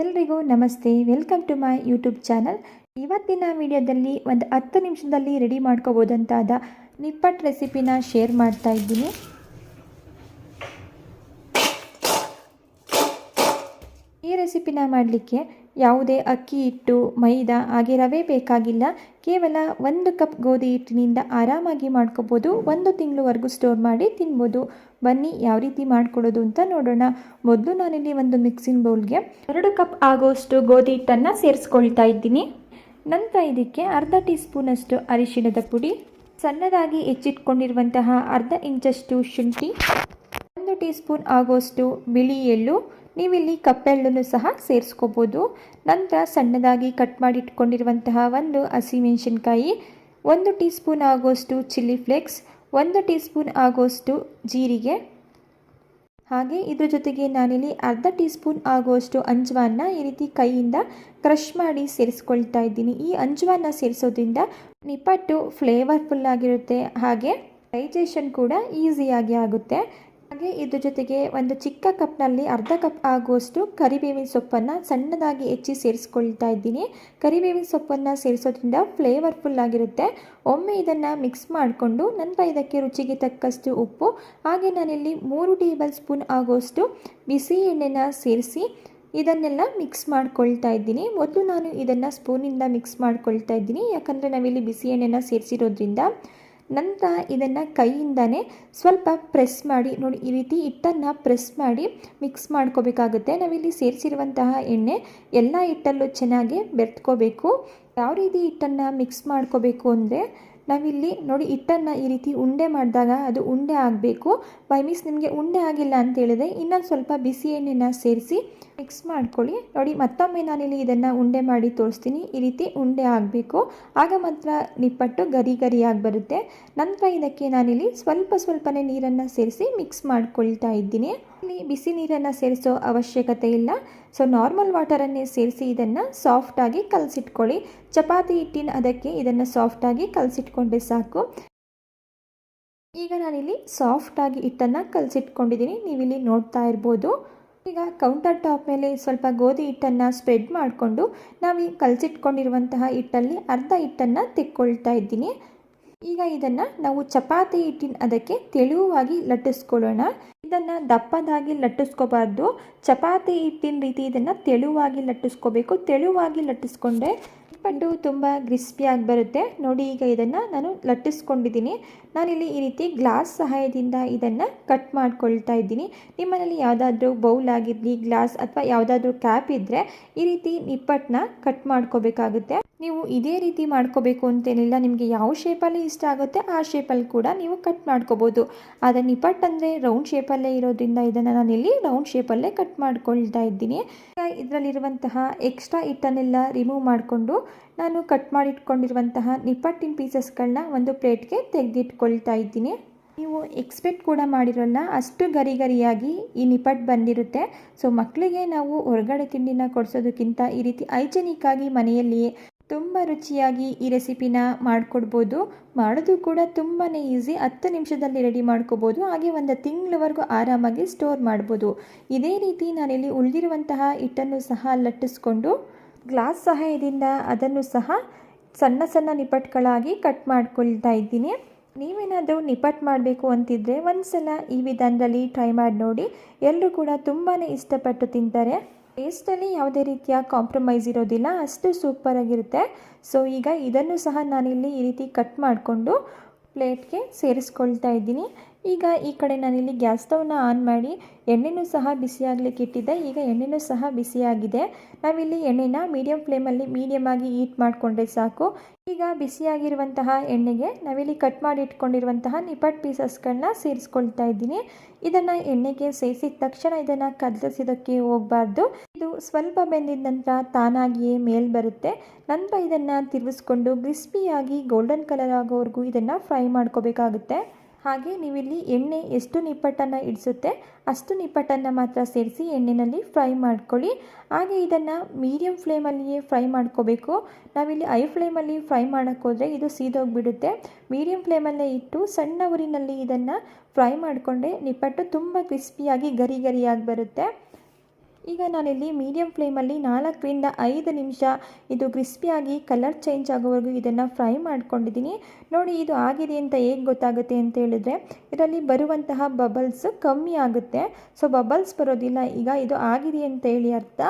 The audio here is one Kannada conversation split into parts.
ಎಲ್ರಿಗೂ ನಮಸ್ತೆ. Welcome to my YouTube channel. ಇವತ್ತಿನ ವಿಡಿಯೋದಲ್ಲಿ ಒಂದು 10 ನಿಮಿಷದಲ್ಲಿ ರೆಡಿ ಮಾಡ್ಕೋಬೋದಂತಾದ ನಿಪ್ಪಟ್ಟು ರೆಸಿಪಿನ ಶೇರ್ ಮಾಡ್ತಾ ಇದ್ದೀನಿ. ಈ ರೆಸಿಪಿನ ಮಾಡಲಿಕ್ಕೆ ಯಾವುದೇ ಅಕ್ಕಿ ಹಿಟ್ಟು, ಮೈದಾ ಹಾಗೆ ರವೆ ಬೇಕಾಗಿಲ್ಲ. ಕೇವಲ 1 ಕಪ್ ಗೋಧಿ ಹಿಟ್ಟಿನಿಂದ ಆರಾಮಾಗಿ ಮಾಡ್ಕೋಬೋದು. 1 ತಿಂಗಳವರೆಗೂ ಸ್ಟೋರ್ ಮಾಡಿ ತಿನ್ಬೋದು. ಬನ್ನಿ ಯಾವ ರೀತಿ ಮಾಡ್ಕೊಳ್ಳೋದು ಅಂತ ನೋಡೋಣ. ಮೊದಲು ನಾನಿಲ್ಲಿ ಒಂದು ಮಿಕ್ಸಿಂಗ್ ಬೌಲ್ಗೆ 2 ಕಪ್ ಆಗೋಷ್ಟು ಗೋಧಿ ಹಿಟ್ಟನ್ನು ಸೇರಿಸ್ಕೊಳ್ತಾ ಇದ್ದೀನಿ. ನಂತರ ಇದಕ್ಕೆ ಅರ್ಧ ಟೀ ಸ್ಪೂನಷ್ಟು ಅರಿಶಿಣದ ಪುಡಿ, ಸಣ್ಣದಾಗಿ ಹೆಚ್ಚಿಟ್ಕೊಂಡಿರುವಂತಹ ಅರ್ಧ ಇಂಚಷ್ಟು ಶುಂಠಿ, 1 ಟೀ ಸ್ಪೂನ್ ಆಗೋಷ್ಟು ಬಿಳಿ ಎಳ್ಳು, ನೀವಿಲ್ಲಿ ಕಪ್ಪೆಳ್ಳನ್ನು ಸಹ ಸೇರಿಸ್ಕೋಬೋದು. ನಂತರ ಸಣ್ಣದಾಗಿ ಕಟ್ ಮಾಡಿ ಇಟ್ಕೊಂಡಿರುವಂತಹ 1 ಹಸಿಮೆಣಸಿನ್ಕಾಯಿ, 1 ಟೀ ಸ್ಪೂನ್ ಆಗೋಷ್ಟು ಚಿಲ್ಲಿ ಫ್ಲೇಕ್ಸ್, 1 ಟೀ ಸ್ಪೂನ್ ಆಗೋಷ್ಟು ಜೀರಿಗೆ, ಹಾಗೆ ಇದ್ರ ಜೊತೆಗೆ ನಾನಿಲ್ಲಿ ಅರ್ಧ ಟೀ ಸ್ಪೂನ್ ಆಗುವಷ್ಟು ಅಂಜುವಾನ ಈ ರೀತಿ ಕೈಯಿಂದ ಕ್ರಷ್ ಮಾಡಿ ಸೇರಿಸ್ಕೊಳ್ತಾ ಇದ್ದೀನಿ. ಈ ಅಂಜುವಾನ ಸೇರಿಸೋದ್ರಿಂದ ನಿಪ್ಪಟ್ಟು ಫ್ಲೇವರ್ಫುಲ್ ಆಗಿರುತ್ತೆ, ಹಾಗೆ ಡೈಜೆಷನ್ ಕೂಡ ಈಸಿಯಾಗಿ ಆಗುತ್ತೆ. ಹಾಗೆ ಇದ್ರ ಜೊತೆಗೆ ಒಂದು ಚಿಕ್ಕ ಕಪ್ನಲ್ಲಿ ಅರ್ಧ ಕಪ್ ಆಗುವಷ್ಟು ಕರಿಬೇವಿನ ಸೊಪ್ಪನ್ನು ಸಣ್ಣದಾಗಿ ಹೆಚ್ಚಿ ಸೇರಿಸ್ಕೊಳ್ತಾ ಇದ್ದೀನಿ. ಕರಿಬೇವಿನ ಸೊಪ್ಪನ್ನು ಸೇರಿಸೋದ್ರಿಂದ ಫ್ಲೇವರ್ಫುಲ್ ಆಗಿರುತ್ತೆ. ಒಮ್ಮೆ ಇದನ್ನು ಮಿಕ್ಸ್ ಮಾಡಿಕೊಂಡು ನಂತರ ಇದಕ್ಕೆ ರುಚಿಗೆ ತಕ್ಕಷ್ಟು ಉಪ್ಪು, ಹಾಗೆ ನಾನಿಲ್ಲಿ 3 ಟೇಬಲ್ ಸ್ಪೂನ್ ಆಗುವಷ್ಟು ಬಿಸಿ ಎಣ್ಣೆನ ಸೇರಿಸಿ ಇದನ್ನೆಲ್ಲ ಮಿಕ್ಸ್ ಮಾಡ್ಕೊಳ್ತಾ ಇದ್ದೀನಿ. ಮೊದಲು ನಾನು ಇದನ್ನು ಸ್ಪೂನಿಂದ ಮಿಕ್ಸ್ ಮಾಡ್ಕೊಳ್ತಾ ಇದ್ದೀನಿ, ಯಾಕಂದರೆ ನಾವಿಲ್ಲಿ ಬಿಸಿ ಎಣ್ಣೆನ ಸೇರಿಸಿರೋದ್ರಿಂದ. ನಂತರ ಇದನ್ನು ಕೈಯಿಂದನೇ ಸ್ವಲ್ಪ ಪ್ರೆಸ್ ಮಾಡಿ ನೋಡಿ, ಈ ರೀತಿ ಹಿಟ್ಟನ್ನು ಪ್ರೆಸ್ ಮಾಡಿ ಮಿಕ್ಸ್ ಮಾಡ್ಕೋಬೇಕಾಗುತ್ತೆ. ನಾವಿಲ್ಲಿ ಸೇರಿಸಿರುವಂತಹ ಎಣ್ಣೆ ಎಲ್ಲ ಹಿಟ್ಟಲ್ಲೂ ಚೆನ್ನಾಗಿ ಬೆರೆತ್ಕೋಬೇಕು. ಯಾವ ರೀತಿ ಹಿಟ್ಟನ್ನು ಮಿಕ್ಸ್ ಮಾಡ್ಕೋಬೇಕು ಅಂದರೆ, ನಾವಿಲ್ಲಿ ನೋಡಿ ಹಿಟ್ಟನ್ನು ಈ ರೀತಿ ಉಂಡೆ ಮಾಡಿದಾಗ ಅದು ಉಂಡೆ ಆಗಬೇಕು. ಬೈ ಮಿಸ್ ನಿಮಗೆ ಉಂಡೆ ಆಗಿಲ್ಲ ಅಂತ ಹೇಳಿದ್ರೆ ಇನ್ನೊಂದು ಸ್ವಲ್ಪ ಬಿಸಿ ಎಣ್ಣೆನ ಸೇರಿಸಿ ಮಿಕ್ಸ್ ಮಾಡ್ಕೊಳ್ಳಿ. ನೋಡಿ ಮತ್ತೊಮ್ಮೆ ನಾನಿಲ್ಲಿ ಇದನ್ನು ಉಂಡೆ ಮಾಡಿ ತೋರಿಸ್ತೀನಿ. ಈ ರೀತಿ ಉಂಡೆ ಆಗಬೇಕು, ಆಗ ಮಾತ್ರ ನಿಪ್ಪಟ್ಟು ಗರಿ ಗರಿಯಾಗಿ ಬರುತ್ತೆ. ನಂತರ ಇದಕ್ಕೆ ನಾನಿಲ್ಲಿ ಸ್ವಲ್ಪನೇ ನೀರನ್ನು ಸೇರಿಸಿ ಮಿಕ್ಸ್ ಮಾಡ್ಕೊಳ್ತಾ ಇದ್ದೀನಿ. ಇಲ್ಲಿ ಬಿಸಿ ನೀರನ್ನು ಸೇರಿಸೋ ಅವಶ್ಯಕತೆ ಇಲ್ಲ. ಸೊ ನಾರ್ಮಲ್ ವಾಟರನ್ನೇ ಸೇರಿಸಿ ಇದನ್ನು ಸಾಫ್ಟಾಗಿ ಕಲಸಿಟ್ಕೊಳ್ಳಿ. ಚಪಾತಿ ಹಿಟ್ಟಿನ ಅದಕ್ಕೆ ಇದನ್ನು ಸಾಫ್ಟಾಗಿ ಕಲಸಿಟ್ಕೊಂಡ್ರೆ ಸಾಕು. ಈಗ ನಾನಿಲ್ಲಿ ಸಾಫ್ಟಾಗಿ ಹಿಟ್ಟನ್ನು ಕಲಸಿಟ್ಕೊಂಡಿದ್ದೀನಿ, ನೀವಿಲ್ಲಿ ನೋಡ್ತಾ ಇರ್ಬೋದು. ಈಗ ಕೌಂಟರ್ ಟಾಪ್ ಮೇಲೆ ಸ್ವಲ್ಪ ಗೋಧಿ ಹಿಟ್ಟನ್ನು ಸ್ಪ್ರೆಡ್ ಮಾಡಿಕೊಂಡು ನಾವು ಈ ಕಲಸಿಟ್ಕೊಂಡಿರುವಂತಹ ಹಿಟ್ಟಲ್ಲಿ ಅರ್ಧ ಹಿಟ್ಟನ್ನು ತೆಕ್ಕೊಳ್ತಾ ಇದ್ದೀನಿ. ಈಗ ಇದನ್ನು ನಾವು ಚಪಾತಿ ಹಿಟ್ಟಿನ ಅದಕ್ಕೆ ತೆಳುವಾಗಿ ಲಟ್ಟಿಸ್ಕೊಳ್ಳೋಣ. ಇದನ್ನು ದಪ್ಪದಾಗಿ ಲಟ್ಟಿಸ್ಕೋಬಾರ್ದು, ಚಪಾತಿ ಹಿಟ್ಟಿನ ರೀತಿ ಇದನ್ನು ತೆಳುವಾಗಿ ಲಟ್ಟಿಸ್ಕೋಬೇಕು. ತೆಳುವಾಗಿ ಲಟ್ಟಿಸ್ಕೊಂಡ್ರೆ ನಿಪ್ಪಟ್ಟು ತುಂಬ ಕ್ರಿಸ್ಪಿಯಾಗಿ ಬರುತ್ತೆ. ನೋಡಿ ಈಗ ಇದನ್ನು ನಾನು ಲಟ್ಟಿಸ್ಕೊಂಡಿದ್ದೀನಿ. ನಾನಿಲ್ಲಿ ಈ ರೀತಿ ಗ್ಲಾಸ್ ಸಹಾಯದಿಂದ ಇದನ್ನು ಕಟ್ ಮಾಡ್ಕೊಳ್ತಾ ಇದ್ದೀನಿ. ನಿಮ್ಮನೇಲಿ ಯಾವುದಾದ್ರೂ ಬೌಲ್ ಆಗಿರಲಿ, ಗ್ಲಾಸ್ ಅಥವಾ ಯಾವುದಾದ್ರೂ ಕ್ಯಾಪ್ ಇದ್ದರೆ ಈ ರೀತಿ ನಿಪ್ಪಟ್ಟನ್ನ ಕಟ್ ಮಾಡ್ಕೋಬೇಕಾಗುತ್ತೆ. ನೀವು ಇದೇ ರೀತಿ ಮಾಡ್ಕೋಬೇಕು ಅಂತೇನಿಲ್ಲ, ನಿಮಗೆ ಯಾವ ಶೇಪಲ್ಲಿ ಇಷ್ಟ ಆಗುತ್ತೆ ಆ ಶೇಪಲ್ಲಿ ಕೂಡ ನೀವು ಕಟ್ ಮಾಡ್ಕೋಬೋದು. ಆದರೆ ನಿಪ್ಪಟ್ಟು ಅಂದರೆ ರೌಂಡ್ ಶೇಪಲ್ಲೇ ಇರೋದ್ರಿಂದ ಇದನ್ನು ನಾನಿಲ್ಲಿ ರೌಂಡ್ ಶೇಪಲ್ಲೇ ಕಟ್ ಮಾಡ್ಕೊಳ್ತಾ ಇದ್ದೀನಿ. ಇದರಲ್ಲಿರುವಂತಹ ಎಕ್ಸ್ಟ್ರಾ ಹಿಟ್ಟನ್ನೆಲ್ಲ ರಿಮೂವ್ ಮಾಡಿಕೊಂಡು ನಾನು ಕಟ್ ಮಾಡಿಟ್ಕೊಂಡಿರುವಂತಹ ನಿಪ್ಪಟ್ಟಿನ ಪೀಸಸ್ಗಳನ್ನ ಒಂದು ಪ್ಲೇಟ್ಗೆ ತೆಗೆದಿಟ್ಕೊಳ್ತಾ ಇದ್ದೀನಿ. ನೀವು ಎಕ್ಸ್ಪೆಕ್ಟ್ ಕೂಡ ಮಾಡಿರೋಲ್ಲ ಅಷ್ಟು ಗರಿ ಗರಿಯಾಗಿ ಈ ನಿಪ್ಪಟ್ಟು ಬಂದಿರುತ್ತೆ. ಸೊ ಮಕ್ಕಳಿಗೆ ನಾವು ಹೊರಗಡೆ ತಿಂಡಿನ ಕೊಡಿಸೋದಕ್ಕಿಂತ ಈ ರೀತಿ ಹೈಜೆನಿಕ್ ಆಗಿ ಮನೆಯಲ್ಲಿಯೇ ತುಂಬ ರುಚಿಯಾಗಿ ಈ ರೆಸಿಪಿನ ಮಾಡಿಕೊಡ್ಬೋದು. ಮಾಡೋದು ಕೂಡ ತುಂಬಾ ಈಸಿ, 10 ನಿಮಿಷದಲ್ಲಿ ರೆಡಿ ಮಾಡ್ಕೋಬೋದು. ಹಾಗೆ 1 ತಿಂಗಳವರೆಗೂ ಆರಾಮಾಗಿ ಸ್ಟೋರ್ ಮಾಡ್ಬೋದು. ಇದೇ ರೀತಿ ನಾನಿಲ್ಲಿ ಉಳಿದಿರುವಂತಹ ಹಿಟ್ಟನ್ನು ಸಹ ಲಟ್ಟಿಸ್ಕೊಂಡು ಗ್ಲಾಸ್ ಸಹಾಯದಿಂದ ಅದನ್ನು ಸಹ ಸಣ್ಣ ನಿಪ್ಪಟ್ಟುಗಳಾಗಿ ಕಟ್ ಮಾಡ್ಕೊಳ್ತಾ ಇದ್ದೀನಿ. ನೀವೇನಾದರೂ ನಿಪ್ಪಟ್ಟು ಮಾಡಬೇಕು ಅಂತಿದ್ದರೆ ಒಂದ್ಸಲ ಈ ವಿಧಾನದಲ್ಲಿ ಟ್ರೈ ಮಾಡಿ ನೋಡಿ. ಎಲ್ಲರೂ ಕೂಡ ತುಂಬಾ ಇಷ್ಟಪಟ್ಟು ತಿಂತಾರೆ. ಟೇಸ್ಟಲ್ಲಿ ಯಾವುದೇ ರೀತಿಯ ಕಾಂಪ್ರಮೈಸ್ ಇರೋದಿಲ್ಲ, ಅಷ್ಟು ಸೂಪರಾಗಿರುತ್ತೆ. ಸೊ ಈಗ ಇದನ್ನು ಸಹ ನಾನಿಲ್ಲಿ ಈ ರೀತಿ ಕಟ್ ಮಾಡಿಕೊಂಡು ಪ್ಲೇಟ್ಗೆ ಸೇರಿಸ್ಕೊಳ್ತಾ ಇದ್ದೀನಿ. ಈಗ ಈ ಕಡೆ ನಾನಿಲ್ಲಿ ಗ್ಯಾಸ್ ಸ್ಟವ್ನ ಆನ್ ಮಾಡಿ ಎಣ್ಣೆನೂ ಸಹ ಬಿಸಿಯಾಗಲಿಕ್ಕೆ ಇಟ್ಟಿದ್ದೆ. ಈಗ ಎಣ್ಣೆನೂ ಸಹ ಬಿಸಿಯಾಗಿದೆ. ನಾವಿಲ್ಲಿ ಎಣ್ಣೆನ ಮೀಡಿಯಮ್ ಫ್ಲೇಮಲ್ಲಿ ಮೀಡಿಯಮಾಗಿ ಹೀಟ್ ಮಾಡಿಕೊಂಡ್ರೆ ಸಾಕು. ಈಗ ಬಿಸಿಯಾಗಿರುವಂತಹ ಎಣ್ಣೆಗೆ ನಾವಿಲ್ಲಿ ಕಟ್ ಮಾಡಿ ಇಟ್ಕೊಂಡಿರುವಂತಹ ನಿಪ್ಪಟ್ಟು ಪೀಸಸ್ಗಳನ್ನ ಸೇರಿಸ್ಕೊಳ್ತಾ ಇದ್ದೀನಿ. ಇದನ್ನು ಎಣ್ಣೆಗೆ ಸೇರಿಸಿದ ತಕ್ಷಣ ಇದನ್ನು ಕದಲಿಸೋದಕ್ಕೆ ಹೋಗಬಾರ್ದು. ಇದು ಸ್ವಲ್ಪ ಬೆಂದಿದ ನಂತರ ತಾನಾಗಿಯೇ ಮೇಲ್ ಬರುತ್ತೆ. ನಂತರ ಇದನ್ನು ತಿರುಗಿಸ್ಕೊಂಡು ಕ್ರಿಸ್ಪಿಯಾಗಿ ಗೋಲ್ಡನ್ ಕಲರ್ ಆಗೋವರೆಗೂ ಇದನ್ನು ಫ್ರೈ ಮಾಡ್ಕೋಬೇಕಾಗುತ್ತೆ. ಹಾಗೆ ನೀವಿಲ್ಲಿ ಎಣ್ಣೆ ಎಷ್ಟು ನಿಪ್ಪಟ್ಟನ್ನು ಇಡಿಸುತ್ತೆ ಅಷ್ಟು ನಿಪ್ಪಟ್ಟನ್ನು ಮಾತ್ರ ಸೇರಿಸಿ ಎಣ್ಣೆಯಲ್ಲಿ ಫ್ರೈ ಮಾಡ್ಕೊಳ್ಳಿ. ಹಾಗೆ ಇದನ್ನು ಮೀಡಿಯಮ್ ಫ್ಲೇಮಲ್ಲಿಯೇ ಫ್ರೈ ಮಾಡ್ಕೋಬೇಕು. ನಾವಿಲ್ಲಿ ಹೈ ಫ್ಲೇಮಲ್ಲಿ ಫ್ರೈ ಮಾಡೋಕ್ಕೋದ್ರೆ ಇದು ಸೀದೋಗಿಬಿಡುತ್ತೆ. ಮೀಡಿಯಮ್ ಫ್ಲೇಮಲ್ಲೇ ಇಟ್ಟು ಸಣ್ಣ ಉರಿನಲ್ಲಿ ಇದನ್ನು ಫ್ರೈ ಮಾಡಿಕೊಂಡ್ರೆ ನಿಪ್ಪಟ್ಟು ತುಂಬ ಕ್ರಿಸ್ಪಿಯಾಗಿ ಗರಿ ಗರಿಯಾಗಿ ಬರುತ್ತೆ. ಈಗ ನಾನಿಲ್ಲಿ ಮೀಡಿಯಮ್ ಫ್ಲೇಮಲ್ಲಿ 4ರಿಂದ 5 ನಿಮಿಷ ಇದು ಕ್ರಿಸ್ಪಿಯಾಗಿ ಕಲರ್ ಚೇಂಜ್ ಆಗೋವರೆಗೂ ಇದನ್ನು ಫ್ರೈ ಮಾಡ್ಕೊಂಡಿದ್ದೀನಿ. ನೋಡಿ ಇದು ಆಗಿದೆ ಅಂತ ಹೇಗೆ ಗೊತ್ತಾಗುತ್ತೆ ಅಂತ ಹೇಳಿದ್ರೆ ಇದರಲ್ಲಿ ಬರುವಂತಹ ಬಬಲ್ಸ್ ಕಮ್ಮಿ ಆಗುತ್ತೆ. ಸೊ ಬಬಲ್ಸ್ ಬರೋದಿಲ್ಲ, ಈಗ ಇದು ಆಗಿದೆ ಅಂತ ಹೇಳಿ ಅರ್ಥ.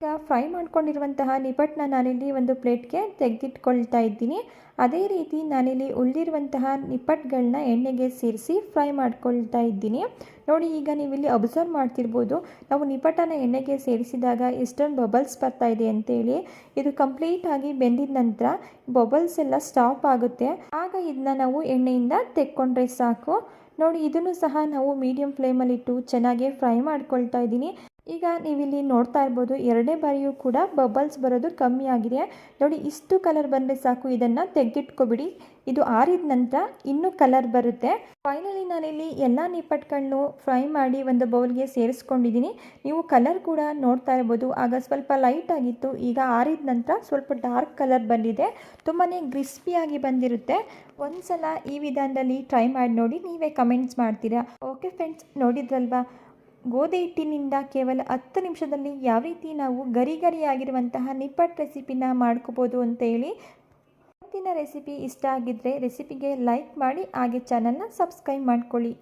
ಈಗ ಫ್ರೈ ಮಾಡ್ಕೊಂಡಿರುವಂತಹ ನಿಪ್ಪಟ್ಟನ್ನ ನಾನಿಲ್ಲಿ ಒಂದು ಪ್ಲೇಟ್ಗೆ ತೆಗೆದಿಟ್ಕೊಳ್ತಾ ಇದ್ದೀನಿ. ಅದೇ ರೀತಿ ನಾನಿಲ್ಲಿ ಉಳಿದಿರುವಂತಹ ನಿಪ್ಪಟ್ಟುಗಳನ್ನ ಎಣ್ಣೆಗೆ ಸೇರಿಸಿ ಫ್ರೈ ಮಾಡ್ಕೊಳ್ತಾ ಇದ್ದೀನಿ. ನೋಡಿ ಈಗ ನೀವಿಲ್ಲಿ ಅಬ್ಸರ್ವ್ ಮಾಡ್ತಿರ್ಬೋದು, ನಾವು ನಿಪ್ಪಟ್ಟನ ಎಣ್ಣೆಗೆ ಸೇರಿಸಿದಾಗ ಎಷ್ಟೊಂದು ಬಬಲ್ಸ್ ಬರ್ತಾ ಇದೆ ಅಂತೇಳಿ. ಇದು ಕಂಪ್ಲೀಟಾಗಿ ಬೆಂದಿದ ನಂತರ ಬಬಲ್ಸ್ ಎಲ್ಲ ಸ್ಟಾಪ್ ಆಗುತ್ತೆ. ಆಗ ಇದನ್ನ ನಾವು ಎಣ್ಣೆಯಿಂದ ತೆಕ್ಕೊಂಡ್ರೆ ಸಾಕು. ನೋಡಿ ಇದನ್ನು ಸಹ ನಾವು ಮೀಡಿಯಂ ಫ್ಲೇಮಲ್ಲಿಟ್ಟು ಚೆನ್ನಾಗಿ ಫ್ರೈ ಮಾಡ್ಕೊಳ್ತಾ ಇದ್ದೀನಿ. ಈಗ ನೀವಿಲ್ಲಿ ನೋಡ್ತಾ ಇರ್ಬೋದು, ಎರಡನೇ ಬಾರಿಯೂ ಕೂಡ ಬಬಲ್ಸ್ ಬರೋದು ಕಮ್ಮಿ ಆಗಿದೆ. ನೋಡಿ ಇಷ್ಟು ಕಲರ್ ಬಂದರೆ ಸಾಕು, ಇದನ್ನು ತೆಗೆದಿಟ್ಕೊಬಿಡಿ. ಇದು ಆರಿದ ನಂತರ ಇನ್ನೂ ಕಲರ್ ಬರುತ್ತೆ. ಫೈನಲಿ ನಾನಿಲ್ಲಿ ಎಲ್ಲ ನಿಪ್ಪಟ್ಟುಗಳನ್ನು ಫ್ರೈ ಮಾಡಿ ಒಂದು ಬೌಲ್ಗೆ ಸೇರಿಸ್ಕೊಂಡಿದ್ದೀನಿ. ನೀವು ಕಲರ್ ಕೂಡ ನೋಡ್ತಾ ಇರ್ಬೋದು, ಆಗ ಸ್ವಲ್ಪ ಲೈಟ್ ಆಗಿತ್ತು, ಈಗ ಆರಿದ ನಂತರ ಸ್ವಲ್ಪ ಡಾರ್ಕ್ ಕಲರ್ ಬಂದಿದೆ. ತುಂಬಾ ಕ್ರಿಸ್ಪಿಯಾಗಿ ಬಂದಿರುತ್ತೆ. ಒಂದ್ಸಲ ಈ ವಿಧಾನದಲ್ಲಿ ಟ್ರೈ ಮಾಡಿ ನೋಡಿ, ನೀವೇ ಕಮೆಂಟ್ಸ್ ಮಾಡ್ತೀರಾ. ಓಕೆ ಫ್ರೆಂಡ್ಸ್, ನೋಡಿದ್ರಲ್ವಾ ಗೋಧಿ ಹಿಟ್ಟಿನಿಂದ ಕೇವಲ 10 ನಿಮಿಷದಲ್ಲಿ ಯಾವ ರೀತಿ ನಾವು ಗರಿ ಗರಿಯಾಗಿರುವಂತಹ ನಿಪ್ಪಟ್ಟು ರೆಸಿಪಿನ ಮಾಡ್ಕೋಬೋದು ಅಂತ ಹೇಳಿ. ಇವತ್ತಿನ ರೆಸಿಪಿ ಇಷ್ಟ ಆಗಿದ್ದರೆ ರೆಸಿಪಿಗೆ ಲೈಕ್ ಮಾಡಿ, ಹಾಗೆ ಚಾನಲ್ನ ಸಬ್ಸ್ಕ್ರೈಬ್ ಮಾಡ್ಕೊಳ್ಳಿ.